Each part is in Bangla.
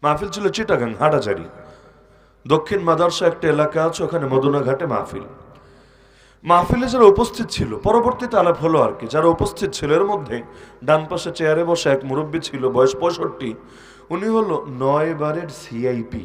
মাহফিল ছিল চিটাগাং হাটাজারি দক্ষিণ মাদারসা একটা এলাকা আছে, ওখানে মদুনা ঘাটে মাহফিলে যারা উপস্থিত ছিল, পরবর্তীতে আলাপ হলো আর কি, যারা উপস্থিত ছিল এর মধ্যে ডান পাশে চেয়ারে বসে এক মুরব্বী ছিল, বয়স 65। উনি হলো 9 বারের সিআইপি।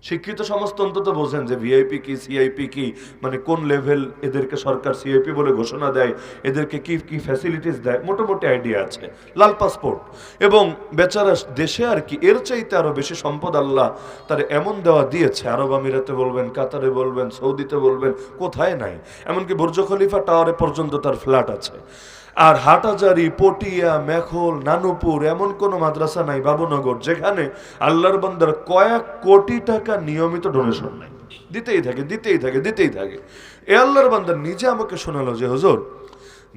শিক্ষিত সমস্ত অন্তত বোঝেন যে ভিআইপি কি, সিআইপি কি, মানে কোন লেভেল এদেরকে সরকার সিআইপি বলে ঘোষণা দেয়, এদেরকে কি কি ফ্যাসিলিটিস দেয়, মোটামুটি আইডিয়া আছে। লাল পাসপোর্ট, এবং বেচারা দেশে আর কি এর চাইতে আরো বেশি সম্পদ আল্লাহ তার এমন দেওয়া দিয়েছে। আরব আমিরাতে বলবেন, কাতারে বলবেন, সৌদিতে বলবেন, কোথায় নাই। এমনকি বুর্জ খলিফা টাওয়ারে পর্যন্ত তার ফ্ল্যাট আছে। আর হাটাজারি, পটিয়া, মেখল, নানুপুর এমন কোন মাদ্রাসা নাই, বাবুনগর, যেখানে আল্লাহর বান্দার কয়েক কোটি টাকা নিয়মিত ডোনেশন নাই, দিতেই থাকে। এ আল্লাহর বান্দা নিজে আমাকে শোনালো যে হুজুর,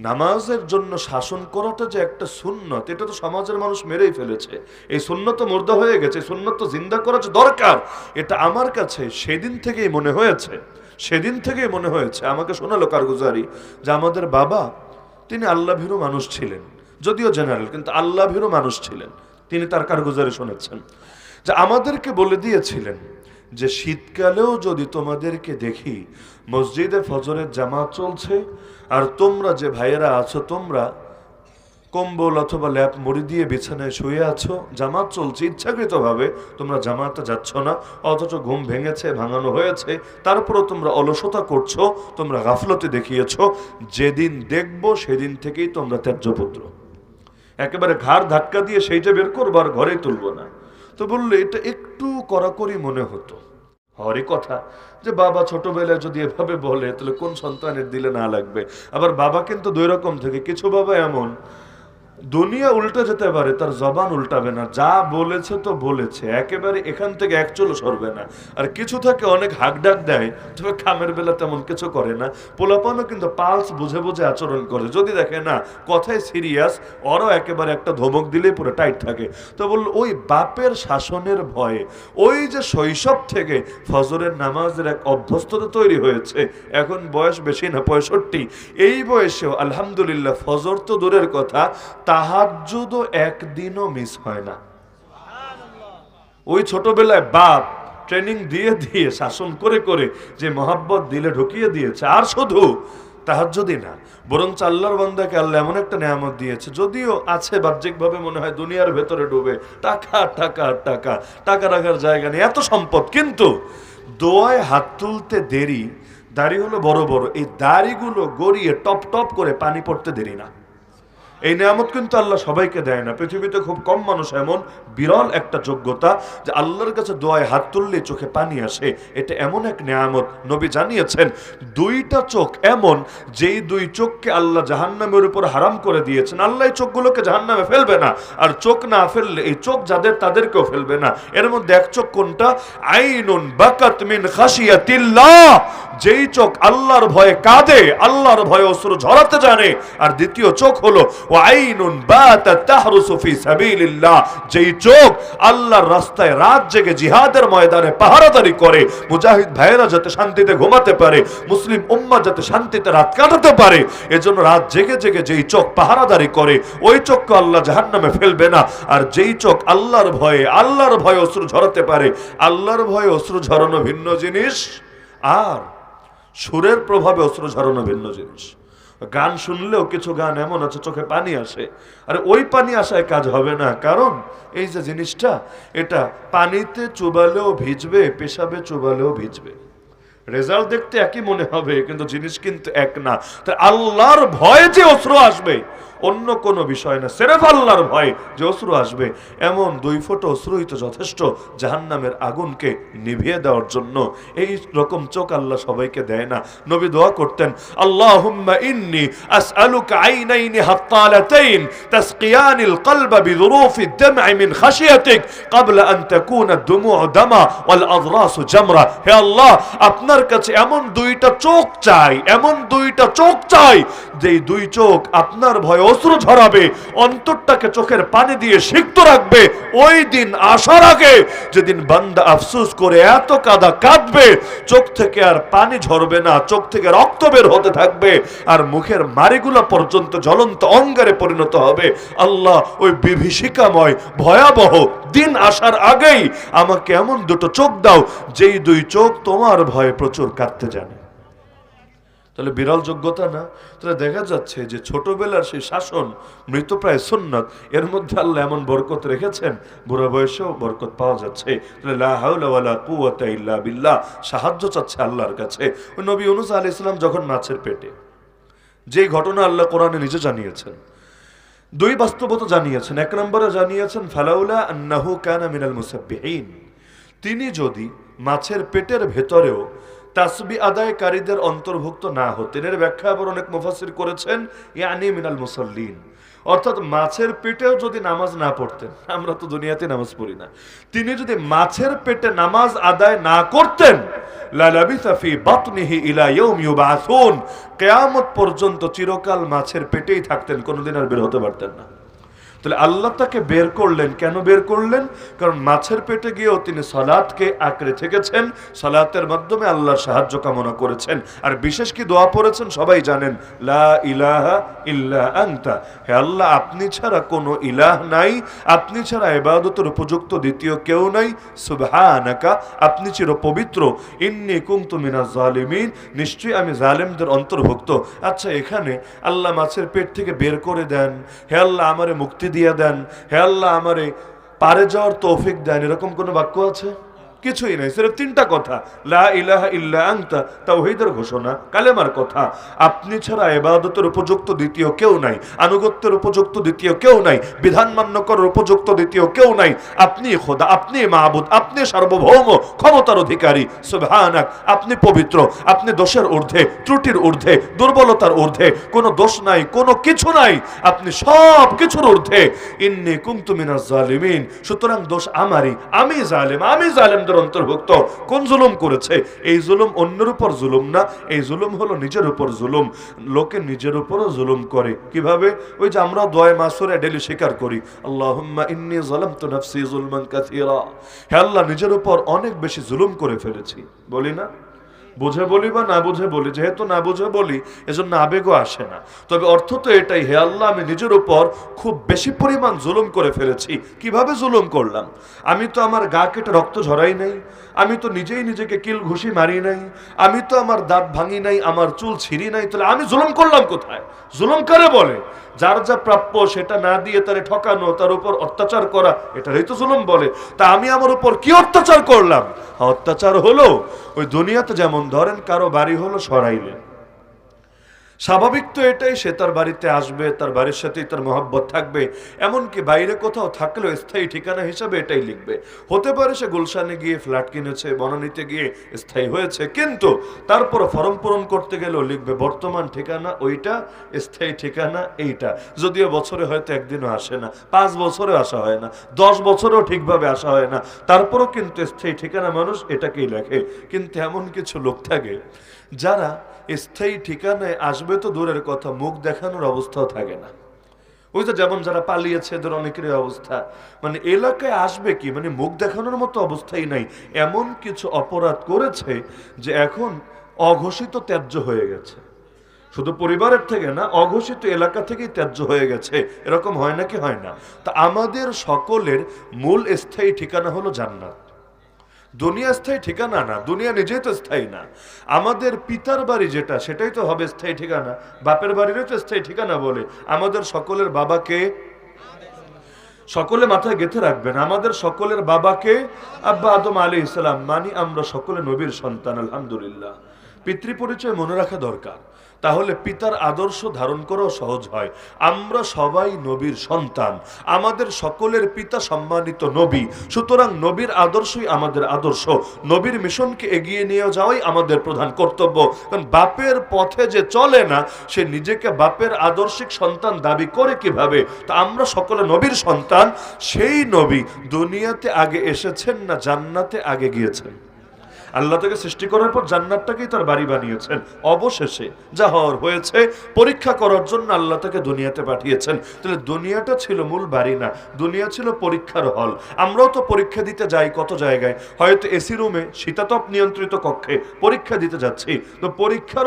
নামাজের জন্য শাসন করাটা যে একটা সুন্নত, এটা তো সমাজের মানুষ মেরেই ফেলেছে। এই সুন্নত তো মুর্দা হয়ে গেছে, সুন্নত তো জিন্দা করা যে দরকার, এটা আমার কাছে সেদিন থেকেই মনে হয়েছে। আমাকে শোনালো কারগুজারি যে আমাদের বাবা, তিনি আল্লাহ ভীরু মানুষ ছিলেন, যদিও জেনারেল, কিন্তু আল্লাহ ভীরু মানুষ ছিলেন। তিনি তার কারগুজারি শুনেছেন যে আমাদেরকে বলে দিয়েছিলেন যে শীতকালেও যদি তোমাদেরকে দেখি মসজিদে ফজরের জামাত চলছে, আর তোমরা যে ভাইয়েরা আছো, তোমরা কম্বল অথবা ল্যাপ মুড়ি দিয়ে বিছানায় শুয়ে আছো, জামাত চলছে, ইচ্ছাকৃতভাবে তোমরা জামাতে যাচ্ছ না, অথচ ঘুম ভেঙেছে, ভাঙানো হয়েছে, তারপরও তোমরা অলসতা করছো, তোমরা গাফলতি দেখিয়েছো, যেদিন দেখবো সেদিন থেকেই তোমরা ত্যায্যপুত্র। একেবারে ঘাড় ধাক্কা দিয়ে সেইটা বের করবো, আর ঘরেই তুলবো না। তো বললে এটা একটু কড়াকড়ি মনে হতো। হরই কথা যে বাবা ছোটবেলায় যদি এভাবে বলে, তাহলে কোন সন্তানের দিলে না লাগবে। আবার বাবা কিন্তু দুই রকম থেকে, কিছু বাবা এমন দুনিয়া উল্টে যেতে পারে, তার জবান উল্টাবে না, যা বলেছে তো বলেছে, একেবারে এখান থেকে এক চুলও সরবে না। আর কিছু থাকে অনেক হাঁকডাক দেয়, তবে কামের বেলা তেমন কিছু করে না। পোলাপানও কিন্তু পালস বুঝে বুঝে আচরণ করে, যদি দেখে না কথায় সিরিয়াস, ওরও একেবারে একটা ধমক দিলে পুরো টাইট থাকে। তো বলল ওই বাপের শাসনের ভয়ে, ওই যে শৈশব থেকে ফজরের নামাজের এক অভ্যস্ততা তৈরি হয়েছে, এখন বয়স বেশি না 65, এই বয়সেও আলহামদুলিল্লাহ ফজর তো দূরের কথা, তাহাজ্জুদও একদিনও মিস হয় না। ওই ছোটবেলায় বাপ ট্রেনিং দিয়ে দিয়ে শাসন করে করে যে মহাব্বত দিলে ঢুকিয়ে দিয়েছে, আর শুধু তাহাজ্জুদই না, বরং আল্লাহর বান্দাকে আল্লাহ এমন একটা নেয়ামত দিয়েছে, যদিও আছে বাহ্যিকভাবে মনে হয় দুনিয়ার ভেতরে ডুবে, টাকা টাকা টাকা টাকা রাখার জায়গা নেই, এত সম্পদ, কিন্তু দোয়ায় হাত তুলতে দেরি, দাড়ি হলো বড় বড়, এই দাড়িগুলো গড়িয়ে টপ টপ করে পানি পড়তে দেরি না। এই নিয়ামত কিন্তু আল্লাহ সবাইকে দেয় না। পৃথিবীতে খুব কম মানুষ এমন, বিরল একটা যোগ্যতা যে আল্লাহর কাছে দোয়ায় হাত তুললে চোখে পানি আসে। এটা এমন এক নিয়ামত, নবী জানিয়েছেন দুইটা চোখ এমন, যেই দুই চোখকে আল্লাহ জাহান্নামের উপর হারাম করে দিয়েছেন। আল্লাহ এই চোখগুলোকে জাহান্নামে ফেলবে না, আর চোখ না ফেললে এই চোখ যাদের তাদেরকেও ফেলবে না। এর মধ্যে এক চোখ কোনটা? আইনুন বাকাত মিন খাশিয়াতিল্লাহ, যেই চোখ আল্লাহর ভয়ে কাঁদে, আল্লাহর ভয়ে অশ্রু ঝরাতে জানে। আর দ্বিতীয় চোখ হলো ওয়াইনুন বাতাত তাহরুসু ফি সাবিলিল্লাহ, যেই চোখ আল্লাহর রাস্তায় রাত জেগে জিহাদের ময়দানে পাহারাদারি করে, মুজাহিদ ভাইয়েরা যাতে শান্তিতে ঘুমাতে পারে, মুসলিম উম্মাহ যাতে শান্তিতে রাত কাটাতে পারে, এজন্য রাত জেগে জেগে যেই চোখ পাহারাদারি করে, ওই চোখকে আল্লাহ জাহান্নামে ফেলবে না। আর যেই চোখ আল্লাহর ভয়ে অশ্রু ঝরাতে পারে, আল্লাহর ভয়ে অশ্রু ঝরানো ভিন্ন জিনিস, আর সুরের প্রভাবে অশ্রু ঝরানো ভিন্ন জিনিস। গান শুনলেও কিছু গান এমন আছে চোখে পানি আসে, আর ওই পানি আসায় কাজ হবে না, কারণ এই যে জিনিসটা, এটা পানিতে চুবালেও ভিজবে, পেশাবে চুবালেও ভিজবে, রেজাল্ট দেখতে একই মনে হবে, কিন্তু জিনিস কিন্তু এক না। তাই আল্লাহর ভয়ে যে অশ্রু আসবে, অন্য কোনো বিষয় না, সেরেফ আল্লাহর ভয় যে অশ্রু আসবে, এমন 2 ফোঁটা অশ্রুই তো যথেষ্ট জাহান্নামের আগুনকে নিভিয়ে দেওয়ার জন্য। এই রকম চোখ আল্লাহ সবাইকে দেয় না। নবী দোয়া করতেন, আল্লাহুম্মা ইন্নী আসআলুকা আইনাইনি হাত্তালাতাইন তাসকিয়ানিল কলবা বিযুরুফিদ দাম'i মিন খাশিয়াতিক ক্বাবলা আন তাকুনা আদ-দুমু'ু দামা ওয়াল আযরাসু জামরা। হে আল্লাহ, আপনার আপনার কাছে এমন দুইটা চোখ চাই, এমন দুইটা চোখ চাই যেই দুই চোখ আপনার ভয়ে অশ্রু ঝরাবে, অন্তরটাকে চোখের পানি দিয়ে সিক্ত রাখবে। ওই দিন আসার আগে যেদিন বান্দা আফসোস করে এত কাঁদবে, চোখ থেকে আর পানি ঝরবে না, চোখ থেকে রক্ত বের হতে থাকবে, আর মুখের মারিগুলা পর্যন্ত জ্বলন্ত অঙ্গারে পরিণত হবে। আল্লাহ, ওই বিভীষিকাময় ভয়াবহ দিন আসার আগেই আমাকে এমন দুটো চোখ দাও যেই দুই চোখ তোমার ভয়ে প্রচুর কাঁদতে জানে। তাহলে বিরল যোগ্যতা না? তাহলে দেখা যাচ্ছে যে ছোটবেলার সেই শাসন মৃতপ্রায় সুন্নাত, এর মধ্যে আল্লাহ এমন বরকত রেখেছেন, বুড়া বয়সেও বরকত পাওয়া যাচ্ছে। তাহলে লা হাওলা ওয়ালা কুওয়াতা ইল্লা বিল্লাহ, সাহায্য চাচ্ছে আল্লাহর কাছে। ওই নবী ইউনূস আলাইহিস সালাম যখন মাছের পেটে, যেই ঘটনা আল্লাহ কোরআনে নিজে জানিয়েছেন, দুই বাস্তবতা জানিয়েছেন। এক নম্বরে জানিয়েছেন ফালাউলা আন্নাহু কানা মিনাল মুসাব্বিহিন, তিনি যদি মাছের পেটের ভেতরেও তাসবিহ আদায়কারীদের অন্তর্ভুক্ত না হতেন। এর ব্যাখ্যা আবার অনেক মুফাসসির করেছেন ইয়ানি মিনাল মুসাল্লিন, অর্থাৎ মাছের পেটেও যদি নামাজ না পড়তেন, আমরা তো দুনিয়াতে নামাজ পড়ি না, তিনি যদি মাছের পেটে নামাজ আদায় না করতেন, লালাবিসা ফি বাতনিহি ইলা ইয়াউম ইউবাসুন, কিয়ামত পর্যন্ত চিরকাল মাছের পেটেই থাকতেন, কোনোদিন আর বের হতে পারতেন না। তাহলে আল্লাহ তাকে বের করলেন, কেন বের করলেন? কারণ মাছের পেটে গিয়েও তিনি সালাতকে আঁকড়ে থেকেছেন, সালাতের মাধ্যমে আল্লাহর সাহায্য কামনা করেছেন। আর বিশেষ কি দোয়া পড়েছেন সবাই জানেন, লা ইলাহা ইল্লা আনতা, হে আল্লাহ আপনি ছাড়া কোনো ইলাহ নাই, আপনি ছাড়া ইবাদতের উপযুক্ত দ্বিতীয় কেউ নাই, সুবহানাকা আপনি চিরপবিত্র, ইন্নী কুনতু মিনাজ জালিমিন নিশ্চয়ই আমি জালেমদের অন্তর্ভুক্ত। আচ্ছা, এখানে আল্লাহ মাছের পেট থেকে বের করে দেন, হে আল্লাহ আমারে মুক্তি দিয়ে দেন, হে আল্লাহ আমারে পারে যাওয়ার তৌফিক দেন, এরকম কোন বাক্য আছে? কিছুই নাই, সির্ফ তিনটা কথা, লা ইলাহা ইল্লা আনতা তাওহীদের ঘোষণা, কালেমার কথা, আপনি ছাড়া ইবাদতের উপযুক্ত দ্বিতীয় কেউ নাই, আনুগত্যের উপযুক্ত দ্বিতীয় কেউ নাই, বিধান মান্য করার উপযুক্ত দ্বিতীয় কেউ নাই, আপনি খোদা, আপনি মাবুদ, আপনি সার্বভৌম ক্ষমতার অধিকারী, সুবহানাক আপনি পবিত্র, আপনি দোষের ঊর্ধ্বে, ত্রুটির ঊর্ধ্বে, দুর্বলতার ঊর্ধ্বে, কোনো দোষ নাই, কোনো কিছু নাই, আপনি সব কিছুর ঊর্ধ্বে, ইন্নী কুনতু মিনাজ জালিমিন, সুতরাং দোষ আমারই, আমি জালেম, আমি জালেমদের অন্তর্ভুক্ত। কোন জুলুম করেছে? এই জুলুম অন্যের উপর জুলুম না, এই জুলুম হলো নিজের উপর জুলুম। লোকে নিজের উপরও জুলুম করে, কিভাবে? ওই যে আমরা দোয়ায়ে মাসুরে ডেলি স্বীকার করি, আল্লাহুম্মা ইন্নী যালামতু নাফসি যুলমান কাসীরা, হে আল্লাহ নিজের উপর অনেক বেশি জুলুম করে ফেলেছি, বলি না? বুঝে বলি বা না বুঝে বলি, যেহেতু না বুঝে বলি এজন্য আবেগও আসে না, তবে অর্থ তো এটাই, হে আল্লাহ আমি নিজের উপর খুব বেশি পরিমাণ জুলুম করে ফেলেছি। কিভাবে জুলুম করলাম? আমি তো আমার গা কেটে রক্ত ঝরাই নাই, আমি তো নিজেই নিজেকে কিল ঘুষি মারি নাই, আমি তো আমার দাঁত ভাঙি নাই, আমার চুল ছিঁড়ি নাই, তাহলে আমি জুলুম করলাম কোথায়? জুলুম কারে বলে? যার যা প্রাপ্য সেটা না দিয়ে তারে ঠকানো, তার উপর অত্যাচার করা, এটারই তো জুলুম বলে। তা আমি আমার উপর কি অত্যাচার করলাম? অত্যাচার হলো ওই দুনিয়াতে যেমন ধরেন কারো বাড়ি হলো সরাইলে, স্বাভাবিক তো এটাই, সে তার বাড়িতে আসবে, তার বাড়ির সাথেই তার মহব্বত থাকবে, এমনকি বাইরে কোথাও থাকলেও স্থায়ী ঠিকানা হিসাবে এটাই লিখবে। হতে পারে সে গুলশানে গিয়ে ফ্ল্যাট কিনেছে, বনানীতে গিয়ে স্থায়ী হয়েছে, কিন্তু তারপর ফর্ম পূরণ করতে গেলেও লিখবে বর্তমান ঠিকানা ওইটা, স্থায়ী ঠিকানা এইটা। যদিও বছরে হয়তো একদিনও আসে না, 5 বছরেও আসা হয় না, 10 বছরেও ঠিকভাবে আসা হয় না, তারপরও কিন্তু স্থায়ী ঠিকানা মানুষ এটাকেই লেখে। কিন্তু এমন কিছু লোক থাকে যারা স্থায়ী ঠিকানায় আসবে তো দূরের কথা, মুখ দেখানোর অবস্থাও থাকে না। ওই তো যেমন যারা পালিয়েছে এদের অনেকেরই অবস্থা, মানে এলাকায় আসবে কি, মানে মুখ দেখানোর মতো অবস্থাই নাই। এমন কিছু অপরাধ করেছে যে এখন অঘোষিত ত্যায্য হয়ে গেছে, শুধু পরিবারের থেকে না, অঘোষিত এলাকা থেকেই ত্যায্য হয়ে গেছে। এরকম হয় নাকি? হয় না? তা আমাদের সকলের মূল স্থায়ী ঠিকানা হলো জান্নাত। দুনিয়া স্থায়ী ঠিকানা না, দুনিয়া নিজেই তো স্থায়ী না। আমাদের পিতার বাড়ি যেটা, সেটাই তো হবে স্থায়ী ঠিকানা, বাপের বাড়িরও তো স্থায়ী ঠিকানা বলে। আমাদের সকলের বাবাকে, সকলে মাথায় গেঁথে রাখবেন, আমাদের সকলের বাবাকে আব্বা আদম আলাইহিস সালাম, মানে আমরা সকলে নবীর সন্তান, আলহামদুলিল্লাহ। পিতৃ পরিচয় মনে রাখা দরকার, তাহলে পিতার আদর্শ ধারণ করাও সহজ হয়। আমরা সবাই নবীর সন্তান, আমাদের সকলের পিতা সম্মানিত নবী, সুতরাং নবীর আদর্শই আমাদের আদর্শ, নবীর মিশনকে এগিয়ে নিয়ে যাওয়াই আমাদের প্রধান কর্তব্য। কারণ বাপের পথে যে চলে না, সে নিজেকে বাপের আদর্শিক সন্তান দাবি করে কিভাবে? তা আমরা সকলে নবীর সন্তান। সেই নবী দুনিয়াতে আগে এসেছেন না জান্নাতে আগে গিয়েছেন? আল্লাহ তাকে সৃষ্টি করার পর জান্নাতটাকেই তার বাড়ি বানিয়েছেন। অবশেষে যা হওয়ার হয়েছে, পরীক্ষা করার জন্য আল্লাহ তাকে দুনিয়াতে পাঠিয়েছেন। তাহলে দুনিয়াটা ছিল মূল বাড়ি না, দুনিয়া ছিল পরীক্ষার হল। আমরাও তো পরীক্ষা দিতে যাই কত জায়গায়, হয়তো এসি রুমে শীতাতপ নিয়ন্ত্রিত কক্ষে পরীক্ষা দিতে যাচ্ছি, তো পরীক্ষার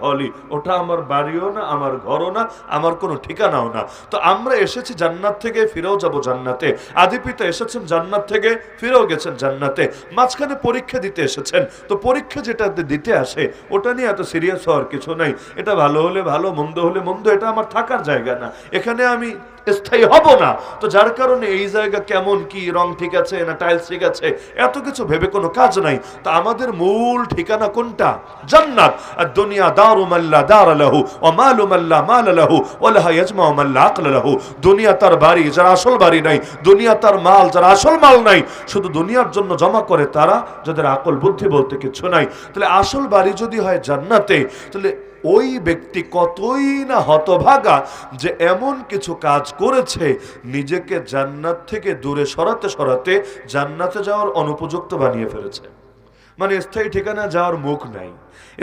হলই। ওটা আমার বাড়িও না, আমার ঘরও না, আমার কোনো ঠিকানাও না। তো আমরা এসেছি জান্নাত থেকে, ফিরেও যাব জান্নাতে। আদি পিতা এসেছেন জান্নাত থেকে, ফিরেও গেছেন জান্নাতে, মাঝখানে পরীক্ষা দিতে এসেছেন। তো পরীক্ষা যেটা দিতে আসে ওটা নিয়ে এত সিরিয়াস হওয়ার কিছু নাই। এটা ভালো হলে ভালো, মন্দ হলে মন্দ, এটা আমার থাকার জায়গা না, এখানে আমি স্থায়ী হব না। তো যার কারণে এই জায়গা কেমন, কি রং ঠিক আছে না টাইলস ঠিক আছে, এত কিছু ভেবে কোনো কাজ নাই। তো আমাদের মূল ঠিকানা কোনটা? জান্নাত। আর দুনিয়া দারু মাল্লা দার লাহু ওয়া মালু মাল্লা মাল লাহু ওয়া লাহা ইয়াজমাউ মাল্লা আকল লাহু। দুনিয়া তার বাড়ি, যার আসল বাড়ি নাই। দুনিয়া তার মাল, যার আসল মাল নাই। শুধু দুনিয়ার জন্য জমা করে তারা, যাদের আকল বুদ্ধি বলতে কিছু নাই। তাহলে আসল বাড়ি যদি হয় জান্নাতে, তাহলে ওই ব্যক্তি কতই না হতভাগা যে এমন কিছু কাজ করেছে নিজেকে জান্নাত থেকে দূরে সরাতে সরাতে জান্নাতে যাওয়ার অনুপযুক্ত বানিয়ে ফেলেছে। মানে স্থায়ী ঠিকানা যাওয়ার মুখ নাই,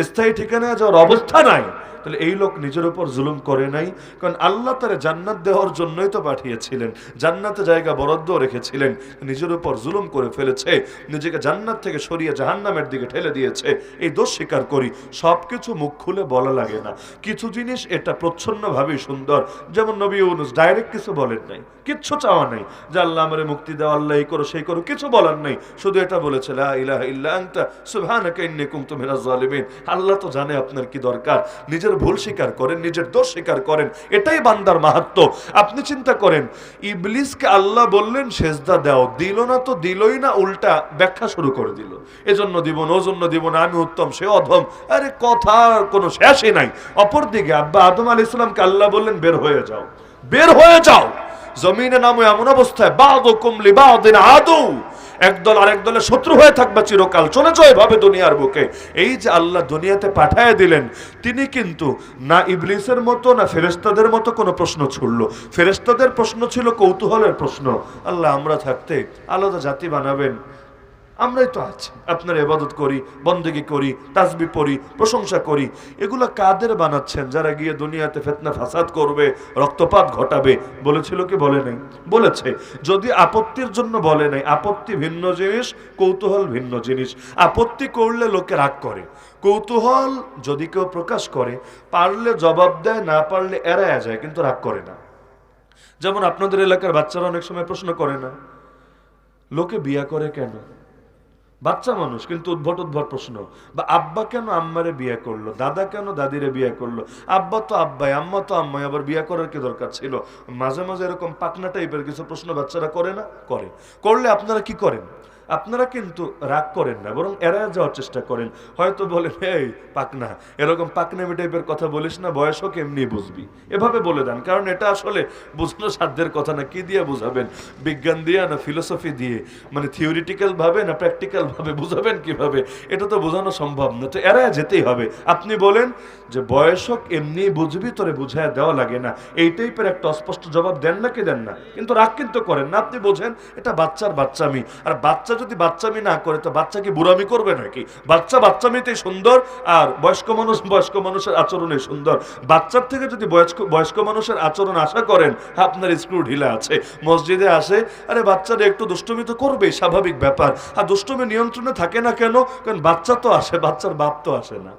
স্থায়ী ঠিকানা যাওয়ার অবস্থা নাই। তাহলে এই লোক নিজের উপর জুলুম করে নাই, কারণ আল্লাহ তারে জান্নাত দেওয়ার জন্যই তো পাঠিয়েছিলেন, জান্নাতে জায়গা বরাদ্দ রেখেছিলেন। নিজের উপর জুলুম করে ফেলেছে, নিজেকে জান্নাত থেকে সরিয়ে জাহান্নামের দিকে ঠেলে দিয়েছে। এই দোষ স্বীকার করি। সবকিছু মুখ খুলে বলা লাগে না, কিছু জিনিস এটা প্রচ্ছন্নভাবেই সুন্দর। যেমন নবী ইউনূস ডাইরেক্ট কিছু বলেন নাই, কিচ্ছু চাওয়া নাই যে আল্লাহ আমারে মুক্তি দাও, আল্লাহ এই করো সেই করো, কিছু বলার নাই। শুধু এটা বলেছে লা ইলাহা ইল্লা আনতা সুবহানাকা ইন্নী কুনতু মিনাজ জালিমিন। আল্লাহ তো জানে আপনার কি দরকার। নিজের ভুল স্বীকার করেন, নিজের দোষ স্বীকার করেন, এটাই বান্দার মাহাত্ম্য। আপনি চিন্তা করেন, ইবলিসকে আল্লাহ বললেন সেজদা দাও, দিল না তো দিলই না, উল্টা ব্যাখ্যা শুরু করে দিল, এজন্য দিব না, ওজন্য দিব না, আমি উত্তম সে অধম। আরে কথার কোনো শেষই নাই। অপরদিকে আব্বা আদম আলাইহিস সালামকে আল্লাহ বললেন বের হয়ে যাও, বের হয়ে যাও। জমিনে নামো এমন অবস্থায় বাদুকুম লিবাদিন আদু, একদল আরেক দলের শত্রু হয়ে থাকবে চিরকাল, চলে যাও এভাবে দুনিয়ার বুকে। এই যে আল্লাহ দুনিয়াতে পাঠায় দিলেন, তিনি কিন্তু না ইবলিসের মতো না ফেরেশতাদের মতো কোনো প্রশ্ন ছুড়লো। ফেরেশতাদের প্রশ্ন ছিল কৌতূহলের প্রশ্ন, আল্লাহ আমরা থাকতে আলাদা জাতি বানাবেন, আমরাই তো আছি, আপনার ইবাদত করি, বন্দেগী করি, তাসবিহ পড়ি, প্রশংসা করি, এগুলো কাদের বানাচ্ছেন? যারা গিয়ে দুনিয়াতে ফিতনা ফাসাদ করবে, রক্তপাত ঘটাবে। বলেছিল কি বলে নাই? বলেছে। যদি আপত্তির জন্য বলে নাই, আপত্তি ভিন্ন জিনিস, কৌতূহল ভিন্ন জিনিস। আপত্তি করলে লোকে রাগ করে, কৌতূহল যদি কেউ প্রকাশ করে, পারলে জবাব দেয়, না পারলে এড়ায় যায়, কিন্তু রাগ করে না। যেমন আপনাদের এলাকার বাচ্চারা অনেক সময় প্রশ্ন করে না, লোকে বিয়া করে কেন? বাচ্চা মানুষ কিন্তু উদ্ভট উদ্ভট প্রশ্ন। বা আব্বা কেন আম্মারে বিয়ে করলো, দাদা কেন দাদিরে বিয়ে করলো, আব্বা তো আব্বাই, আম্মা তো আম্মাই, আবার বিয়ে করার কি দরকার ছিল? মাঝে মাঝে এরকম পাকনা টাইপের কিছু প্রশ্ন বাচ্চারা করে না? করে। করলে আপনারা কি করেন? আপনারা কিন্তু রাগ করেন না, বরং এড়ায় যাওয়ার চেষ্টা করেন। হয়তো বলেন এই পাকনা, এরকম পাকনামি টাইপের কথা বলিস না, বয়স হোক এমনি বুঝবি, এভাবে বলে দেন। কারণ এটা আসলে বুঝনো সাধ্যের কথা না। কি দিয়ে বুঝাবেন? বিজ্ঞান দিয়ে না ফিলোসফি দিয়ে, মানে থিওরিটিক্যাল ভাবে না প্র্যাকটিক্যাল ভাবে বুঝাবেন কিভাবে? এটা তো বোঝানো সম্ভব না। তো এড়ায় যেতেই হবে। আপনি বলেন যে বয়স হোক এমনি বুঝবি, তোরে বুঝায় দেওয়া লাগে না, এই টাইপের একটা অস্পষ্ট জবাব দেন না কি দেন না? কিন্তু রাগ কিন্তু করেন না। আপনি বোঝেন এটা বাচ্চার বাচ্চামি। আর বাচ্চা যদি বাচ্চামি না করে, তো বাচ্চা কি বুড়ামি করবে নাকি? বাচ্চা বাচ্চামিতেই সুন্দর, আর বয়স্ক মানুষের আচরণে সুন্দর। বাচ্চার থেকে যদি বয়স্ক মানুষের আচরণ আশা করেন, আপনার স্ক্রু ঢিলা আছে। মসজিদে আসে, আরে বাচ্চারা একটু দুষ্টুমি তো করবেই, স্বাভাবিক ব্যাপার। আর দুষ্টুমি নিয়ন্ত্রণে থাকে না কেন? কারণ বাচ্চা তো আসে, বাচ্চার বাপ তো আসে না।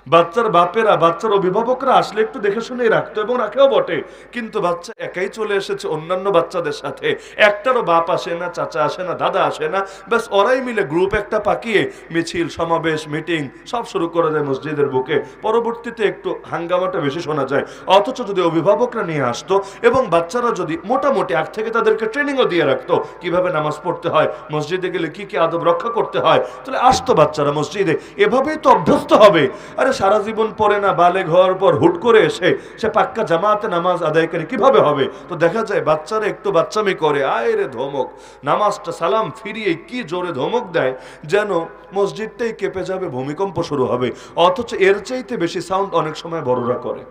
বাচ্চার বাপেরা, বাচ্চার অভিভাবকরা আসলে একটু দেখে শুনেই রাখতো, এবং রাখেও বটে। কিন্তু বাচ্চা একাই চলে এসেছে অন্যান্য বাচ্চাদের সাথে, একটারও বাপ আসে না, চাচা আসে না, দাদা আসে না, ব্যাস ওরাই মিলে গ্রুপ একটা পাকিয়ে মিছিল, সমাবেশ, মিটিং সব শুরু করে দেয় মসজিদের বুকে। পরবর্তীতে একটু হাঙ্গামাটা বেশি শোনা যায়। অথচ যদি অভিভাবকরা নিয়ে আসতো এবং বাচ্চারা যদি মোটামুটি আগ থেকে তাদেরকে ট্রেনিংও দিয়ে রাখতো কিভাবে নামাজ পড়তে হয়, মসজিদে গেলে কি কি আদব রক্ষা করতে হয়, তাহলে আসতো বাচ্চারা মসজিদে। এভাবেই তো অভ্যস্ত হবে। আরে সারা জীবন পড়ে না, বালেগ হওয়ার পর হুট করে এসে সে পাক্কা জামাতে নামাজ আদায়কারী কিভাবে হবে? তো দেখা যায় বাচ্চারা একটু বাচ্চামি করে, আয় রে ধমক, নামাজটা সালাম ফিরিয়ে কি জোরে ধমক দেয়, যেন মসজিদটাই কেঁপে যাবে, ভূমিকম্প শুরু হবে। অথচ এর চাইতে বেশি সাউন্ড অনেক সময় বড়রা করে,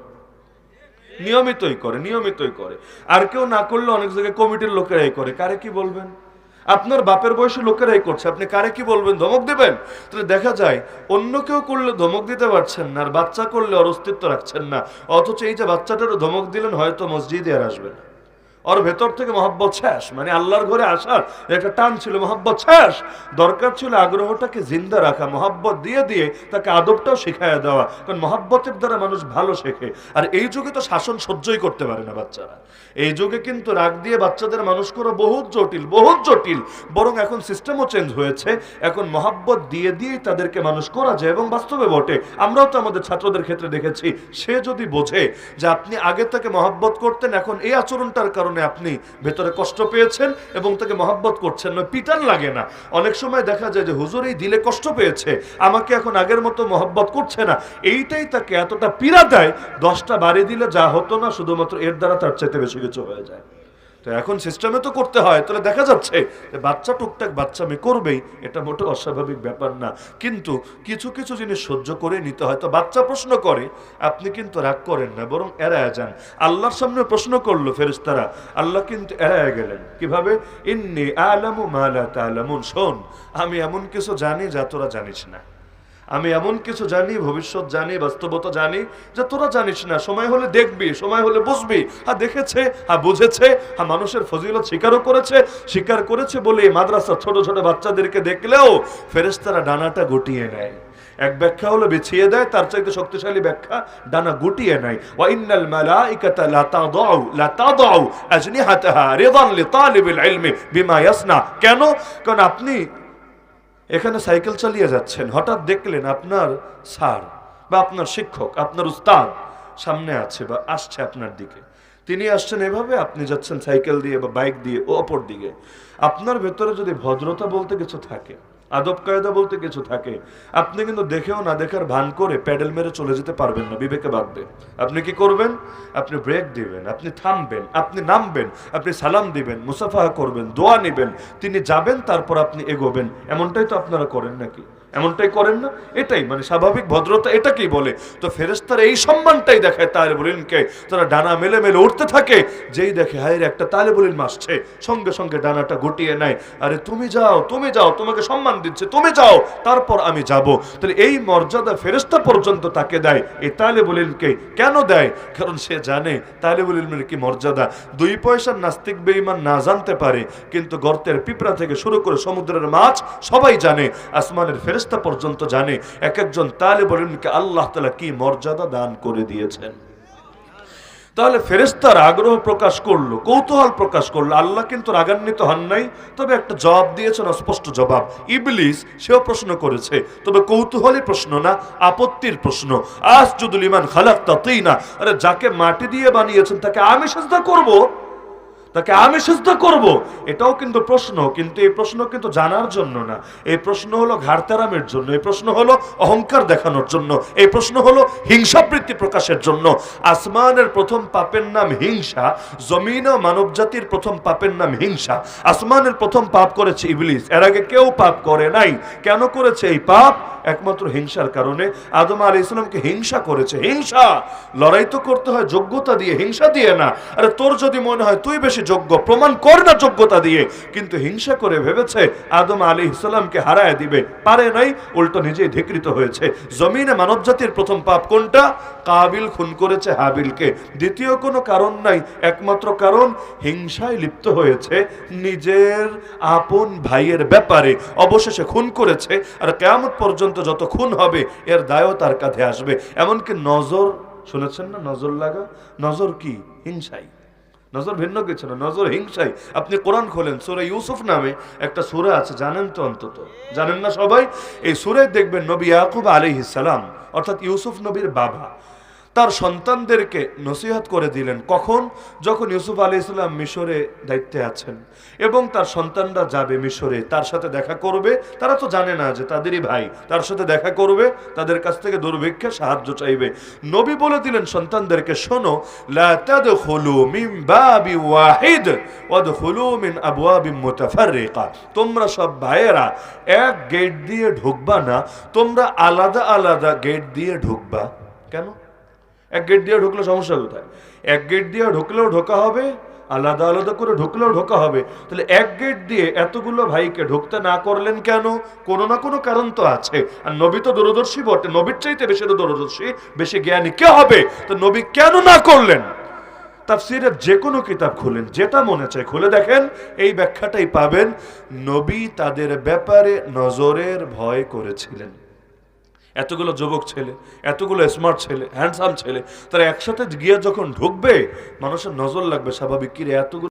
নিয়মিতই করে। আর কেউ না করলে অনেক জায়গায় কমিটির লোকেরাই করে। কারে কি বলবেন? আপনার বাপের বয়সী লোকেরাই করছে, আপনি কারে কি বলবেন? ধমক দিবেন? তাহলে দেখা যায় অন্য কেউ করলে ধমক দিতে পারছেন না, আর বাচ্চা করলে ওর অস্তিত্ব রাখছেন না। অথচ এই যে বাচ্চাটারও ধমক দিলেন, হয়তো মসজিদে আর আসবে না, ওর ভেতর থেকে মহব্বত শেষ। মানে আল্লাহর ঘরে আসার একটা টান ছিল, মহব্বত শেষ। দরকার ছিল আগ্রহটাকে জিন্দা রাখা, মহব্বত দিয়ে দিয়ে তাকে আদবটাও শিখাইয়া দেওয়া, কারণ মহব্বতের দ্বারা মানুষ ভালো শেখে। আর এই যুগে তো শাসন সহ্যই করতে পারে না বাচ্চারা। এই যুগে কিন্তু রাগ দিয়ে বাচ্চাদের মানুষ করা বহুত জটিল, বহুত জটিল। বরং এখন সিস্টেমও চেঞ্জ হয়েছে, এখন মহব্বত দিয়ে দিয়েই তাদেরকে মানুষ করা যায়। এবং বাস্তবে বটে, আমরাও তো আমাদের ছাত্রদের ক্ষেত্রে দেখেছি, সে যদি বোঝে যে আপনি আগে তাকে মহব্বত করতেন, এখন এই আচরণটার কারণে আপনি ভেতরে কষ্ট পেয়েছেন এবং তাকে মহব্বত করছেন না, পিটান লাগে না। অনেক সময় দেখা যায় যে হুজুর এই দিলে কষ্ট পেয়েছে, আমাকে এখন আগের মতো মহব্বত করছে না, এইটাই তাকে এতটা পীড়া দেয়, 10টা বাড়ি দিলে যা হতো না শুধুমাত্র এর দ্বারা তার চাইতে বেশি কিছু হয়ে যায়। তো এখন সিস্টেমে তো করতে হয়। তাহলে দেখা যাচ্ছে যে বাচ্চা টুকটাক বাচ্চামি করবেই, এটা মোটেও অস্বাভাবিক ব্যাপার না। কিন্তু কিছু কিছু জিনিস সহ্য করে নিতে হয়। তো বাচ্চা প্রশ্ন করে, আপনি কিন্তু রাগ করেন না, বরং এড়ায় যান। আল্লাহর সামনে প্রশ্ন করলো ফেরেশতারা, আল্লাহ কিন্তু এড়ায় গেলেন। কিভাবে? ইন্নী আ'লামু মা লা তা'লামুন, শোন, আমি এমন কিছু জানি যা তোরা জানিস না। আমি এমন কিছু জানি, ভবিষ্যৎ জানি, বাস্তবতা জানি, যা তোরা জানিস না। সময় হলে দেখবি, সময় হলে বুঝবি। দেখেছে, বুঝেছে, মানুষের ফজিলত স্বীকার করেছে বলে মাদ্রাসা ছোট ছোট বাচ্চাদেরকে দেখলেও ফেরেশতারা ডানাটা গুটিয়ে নেয়। এক ব্যাখ্যা হলো বিছিয়ে দেয়, তার চাইতে শক্তিশালী ব্যাখ্যা ডানা গুটিয়ে নেয়। ওয়া ইন্নাল মালাইকাতা লা তাদাউ আজনিহাতাহা রিদান লিতালিবিল ইলমি বিমা ইয়াসনা। কেন? কারণ আপনি এখানে সাইকেল চালিয়ে যাচ্ছেন, হঠাৎ দেখলেন আপনার স্যার বা আপনার শিক্ষক, আপনার উস্তাদ সামনে আছে বা আসছে আপনার দিকে। তিনি আসছেন এভাবে, আপনি যাচ্ছেন সাইকেল দিয়ে বা বাইক দিয়ে অপর দিকে। আপনার ভেতরে যদি ভদ্রতা বলতে কিছু থাকে, আদব কায়দা বলতে কিছু থাকে, আপনি কিন্তু দেখেও না দেখার ভান করে প্যাডেল মেরে চলে যেতে পারবেন না, বিবেকে বাঁধবে। আপনি কি করবেন? আপনি ব্রেক দিবেন, আপনি থামবেন, আপনি নামবেন, আপনি সালাম দিবেন, মুসাফাহা করবেন, দোয়া নেবেন, তিনি যাবেন, তারপর আপনি এগোবেন। এমনটাই তো আপনারা করেন নাকি? এমনটাই করেন না? এটাই মানে স্বাভাবিক ভদ্রতা, এটাকেই বলে। তো ফেরেশতারা এই সম্মানটাই দেখায় তালেবুল ইলমকে। তারা ডানা মেলে মেলে উঠতে থাকে, যেই দেখে হায় রে একটা তালেবুল ইলম আসছে, সঙ্গে সঙ্গে ডানাটা গুটিয়ে নেয়। আরে তুমি যাও, তুমি যাও, তোমাকে সম্মান দিচ্ছে, তুমি যাও, তারপর আমি যাব। তাহলে এই মর্যাদা ফেরেশতা পর্যন্ত তাকে দেয়। এই তালেবুল ইলমকে কেন দেয়? কারণ সে জানে তালেবুল ইলমের কি মর্যাদা। 2 পয়সার নাস্তিক বেঈমান না জানতে পারে, কিন্তু গর্তের পিঁপড়া থেকে শুরু করে সমুদ্রের মাছ সবাই জানে, আসমানের ফেরেশতা পর্যন্ত জানে এক একজন তালেবুল ইলমকে আল্লাহ তাআলা কি মর্যাদা দান করে দিয়েছেন। তাহলে ফেরেশতারা আগ্রহ প্রকাশ করলো, কৌতূহল প্রকাশ করলো। আল্লাহ কিন্তু রাগান্বিত হন নাই, তবে একটা জবাব দিয়েছেন, স্পষ্ট জবাব। ইবলিস সেও প্রশ্ন করেছে, তবে কৌতূহলী প্রশ্ন না, আপত্তির প্রশ্ন। আসজুদু লিমান খালাকতা তিনা, আরে যাকে মাটি দিয়ে বানিয়েছেন তাকে আমি সিজদা করব? তাকে আমি সিজদা করব? এটাও কিন্তু প্রশ্ন, কিন্তু এই প্রশ্ন কিন্তু জানার জন্য না। এই প্রশ্ন হলো ঘাড়তেরামের জন্য, এই প্রশ্ন হলো অহংকার দেখানোর জন্য, এই প্রশ্ন হলো হিংসাবৃত্তি প্রকাশের জন্য। আসমানের প্রথম পাপের নাম হিংসা, জমিন ও মানব জাতির প্রথম পাপের নাম হিংসা। আসমানের প্রথম পাপ করেছে ইবলিস, এর আগে কেউ পাপ করে নাই। কেন করেছে এই পাপ? একমাত্র হিংসার কারণে। আদম আলাইহিস সালামকে হিংসা করেছে। হিংসা, লড়াই তো করতে হয় যোগ্যতা দিয়ে, হিংসা দিয়ে না। আরে তোর যদি মনে হয় তুই বেশি যোগ্য, প্রমাণ কর না যোগ্যতা দিয়ে। কিন্তু হিংসা করে ভেবেছে আদম আলাইহিস সালামকে হারায় দিবে, পারে নাই, উল্টো নিজেই ধিকৃত হয়েছে। জমিনে মানব জাতির প্রথম পাপ কোনটা? কাবিল খুন করেছে হাবিলকে। দ্বিতীয় কোনো কারণ নাই, একমাত্র কারণ হিংসায় লিপ্ত হয়েছে নিজের আপন ভাইয়ের ব্যাপারে, অবশেষে খুন করেছে। আর কিয়ামত পর্যন্ত যত খুন হবে এর দায়ও তার কাঁধে আসবে। এমনকি নজর, শুনেছেন না নজর লাগা? নজর কি? হিংসাই। নজর ভিন্ন কিছু না, নজর হিংসাই। আপনি কোরআন খোলেন, সূরা ইউসুফ নামে একটা সূরা আছে, জানেন তো? অন্তত জানেন না সবাই? এই সূরায় দেখবেন নবী ইয়াকুব আলাইহিস সালাম, অর্থাৎ ইউসুফ নবীর বাবা, তার সন্তানদেরকে নসিহত করে দিলেন। কখন? যখন ইউসুফ আলাইহিস সালাম মিশরে দায়িত্বে আছেন এবং তার সন্তানরা যাবে মিশরে, তার সাথে দেখা করবে। তারা তো জানে না যে তাদেরই ভাই, তার সাথে দেখা করবে, তাদের কাছ থেকে দুর্ভিক্ষে সাহায্য চাইবে। নবী বলে দিলেন সন্তানদেরকে, শোনো, লা তাদখুলু মিন বাবি ওয়াহিদ ওয়াদখুলু মিন আবওয়াবিন মুতাফাররিকা। তোমরা সব ভাইয়েরা এক গেট দিয়ে ঢুকবা না, তোমরা আলাদা আলাদা গেট দিয়ে ঢুকবা। কেন? এক গেট দিয়ে ঢুকলে সমস্যা কোথায়? এক গেট দিয়ে ঢুকলেও ঢোকা হবে, আলাদা আলাদা করে ঢুকলেও ঢোকা হবে। তাহলে এক গেট দিয়ে এতগুলো ভাইকে ঢুকতে না করলেন কেন? কোনো না কোনো কারণ তো আছে। আর নবী তো দূরদর্শী বটে, নবীর চাইতে বেশি দূরদর্শী, বেশি জ্ঞানী কে হবে? তো নবী কেন না করলেন? তাফসীরের যে কোনো কিতাব খুলেন, যেটা মনে চায় খুলে দেখেন, এই ব্যাখ্যাটাই পাবেন। নবী তাদের ব্যাপারে নজরের ভয় করেছিলেন। এতগুলো যুবক ছেলে, এতগুলো স্মার্ট ছেলে, হ্যান্ডসাম ছেলে, তারা একসাথে গিয়ে যখন ঢুকবে মানুষের নজর লাগবে স্বাভাবিক। কি রে এতগুলো